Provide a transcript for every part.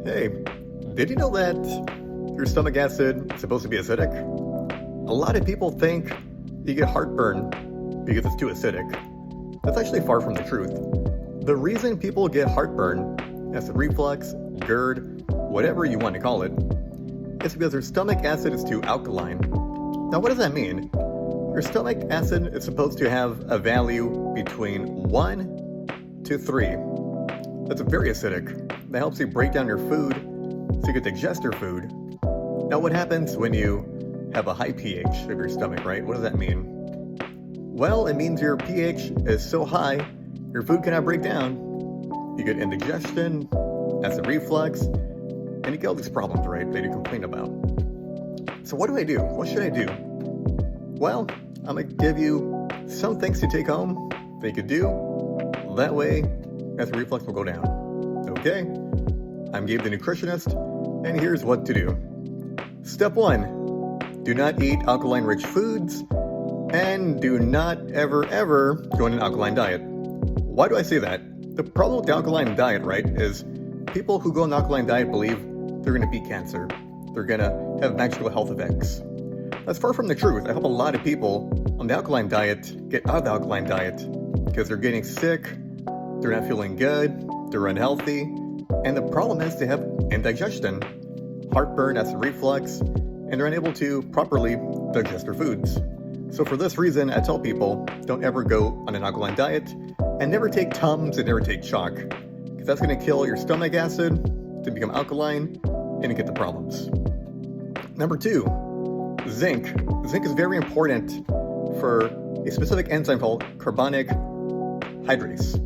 Hey, did you know that your stomach acid is supposed to be acidic? A lot of people think you get heartburn because it's too acidic. That's actually far from the truth. The reason people get heartburn, acid reflux, GERD, whatever you want to call it, is because their stomach acid is too alkaline. Now, what does that mean? Your stomach acid is supposed to have a value between 1 to 3. That's very acidic. That helps you break down your food so you can digest your food. Now, what happens when you have a high pH of your stomach, right? What does that mean? Well, it means your pH is so high, your food cannot break down. You get indigestion, acid reflux, and you get all these problems, right, that you complain about. So what do I do? What should I do? Well, I'm going to give you some things to take home that you could do. That way, acid reflux will go down. Okay? I'm Gabe the nutritionist, and here's what to do. Step 1. Do not eat alkaline-rich foods, and do not ever go on an alkaline diet. Why do I say that? The problem with the alkaline diet, right, is people who go on an alkaline diet believe they're going to beat cancer. They're going to have magical health effects. That's far from the truth. I hope a lot of people on the alkaline diet get out of the alkaline diet because they're getting sick, they're not feeling good, they're unhealthy, and the problem is they have indigestion, heartburn, acid reflux, and they're unable to properly digest their foods. So for this reason, I tell people, don't ever go on an alkaline diet, and never take Tums and never take chalk, because that's going to kill your stomach acid to become alkaline, and you get the problems. Number 2, zinc. Zinc is very important for a specific enzyme called Carbonic Anhydrase.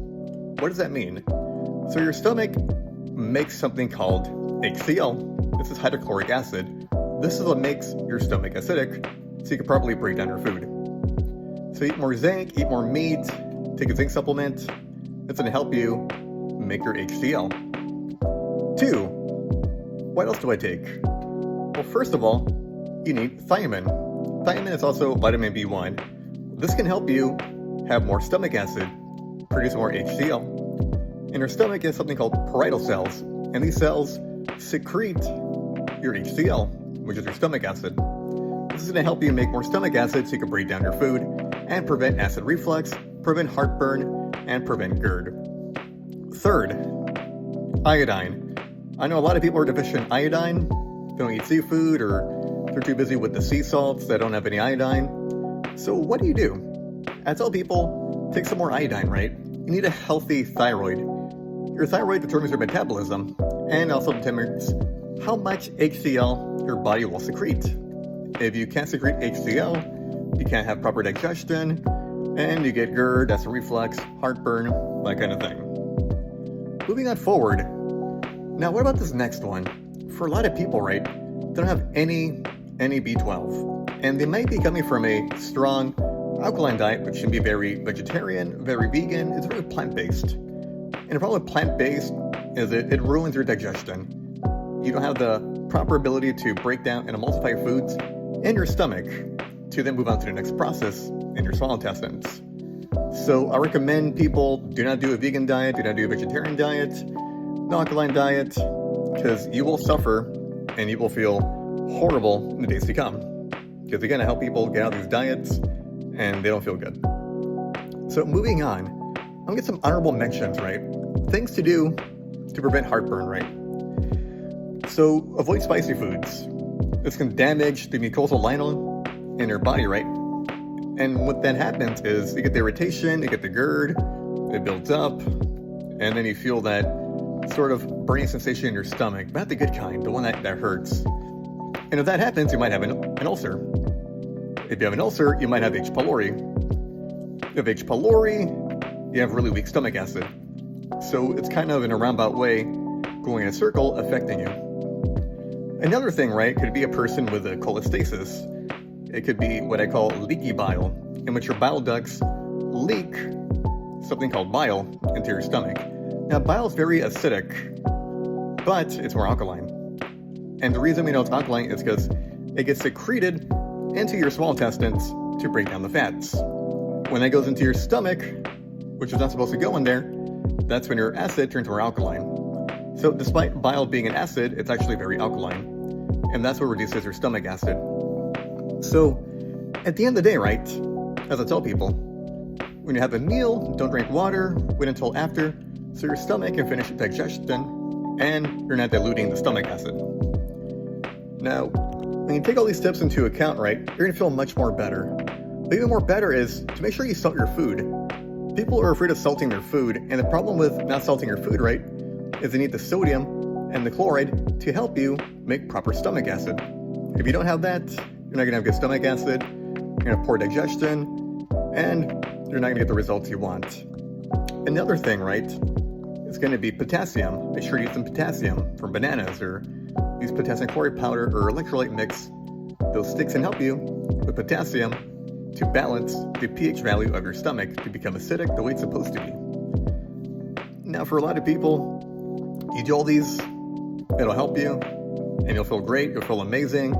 What does that mean? So your stomach makes something called HCl. This is hydrochloric acid. This is what makes your stomach acidic, so you can properly break down your food. So eat more zinc, eat more meat, take a zinc supplement. It's going to help you make your HCl. 2, what else do I take? Well, first of all, you need thiamine. Thiamine is also vitamin B1. This can help you have more stomach acid, produce more HCl. In your stomach is something called parietal cells, and these cells secrete your HCl, which is your stomach acid. This is going to help you make more stomach acid so you can break down your food and prevent acid reflux, prevent heartburn, and prevent GERD. 3rd, iodine. I know a lot of people are deficient in iodine. They don't eat seafood, or they're too busy with the sea salts that don't have any iodine. So what do? I tell people, take some more iodine, right? You need a healthy thyroid. Your thyroid determines your metabolism and also determines how much HCl your body will secrete. If you can't secrete HCl, you can't have proper digestion, and you get GERD, acid reflux, heartburn, that kind of thing. Moving on forward. Now, what about this next one? For a lot of people, right, they don't have any B12, and they might be coming from a strong alkaline diet, which can be very vegetarian, very vegan. It's very plant-based. And the problem with plant-based is it ruins your digestion. You don't have the proper ability to break down and emulsify foods in your stomach to then move on to the next process in your small intestines. So I recommend people do not do a vegan diet, do not do a vegetarian diet, no alkaline diet, because you will suffer and you will feel horrible in the days to come. Because again, I help people get out of these diets and they don't feel good. So moving on, I'm gonna get some honorable mentions, right? Things to do to prevent heartburn, right? So avoid spicy foods. This can damage the mucosal lining in your body, right? And what then happens is you get the irritation, you get the GERD, it builds up, and then you feel that sort of burning sensation in your stomach, but not the good kind, the one that hurts. And if that happens, you might have an ulcer. If you have an ulcer, you might have H. pylori. If you have H. pylori, you have really weak stomach acid. So it's kind of in a roundabout way, going in a circle, affecting you. Another thing, right, could be a person with a cholestasis. It could be what I call leaky bile, in which your bile ducts leak something called bile into your stomach. Now, bile is very acidic, but it's more alkaline. And the reason we know it's alkaline is because it gets secreted into your small intestines to break down the fats. When that goes into your stomach, which is not supposed to go in there, that's when your acid turns more alkaline. So So despite bile being an acid, it's actually very alkaline. And that's what reduces your stomach acid. So at the end of the day, right, as I tell people, when you have a meal, don't drink water, wait until after, so your stomach can finish digestion, and you're not diluting the stomach acid. Now, when you take all these tips into account, right, you're gonna feel much more better. But even more better is to make sure you salt your food. People are afraid of salting their food, and the problem with not salting your food, right, is they need the sodium and the chloride to help you make proper stomach acid. If you don't have that, you're not gonna have good stomach acid, you're gonna have poor digestion, and you're not gonna get the results you want. Another thing, right, is gonna be potassium. Make sure you eat some potassium from bananas, or use potassium chloride powder or electrolyte mix. Those sticks can help you with potassium to balance the pH value of your stomach to become acidic the way it's supposed to be. Now, for a lot of people, you do all these, it'll help you, and you'll feel great, you'll feel amazing,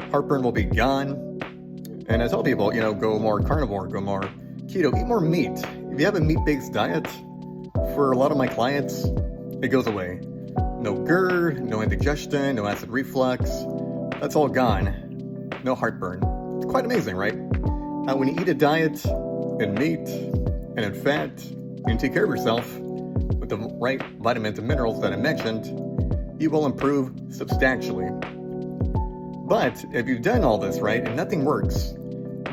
heartburn will be gone. And I tell people, go more carnivore, go more keto, eat more meat. If you have a meat-based diet, for a lot of my clients, it goes away. No GERD, no indigestion, no acid reflux, that's all gone. No heartburn. It's quite amazing, right? When you eat a diet in meat and in fat, and take care of yourself with the right vitamins and minerals that I mentioned, you will improve substantially. But if you've done all this, right, and nothing works,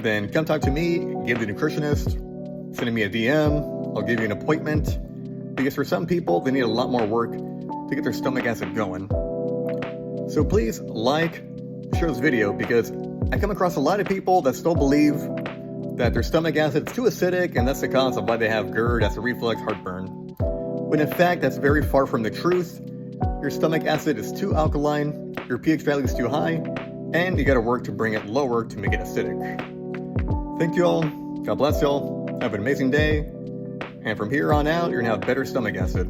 then come talk to me, give the nutritionist, send me a DM, I'll give you an appointment. Because for some people, they need a lot more work to get their stomach acid going. So please share this video, because I come across a lot of people that still believe that their stomach acid is too acidic, and that's the cause of why they have GERD, acid reflux, heartburn. When in fact, that's very far from the truth. Your stomach acid is too alkaline, your pH value is too high, and you gotta work to bring it lower to make it acidic. Thank you all, God bless y'all, have an amazing day, and from here on out, you're gonna have better stomach acid.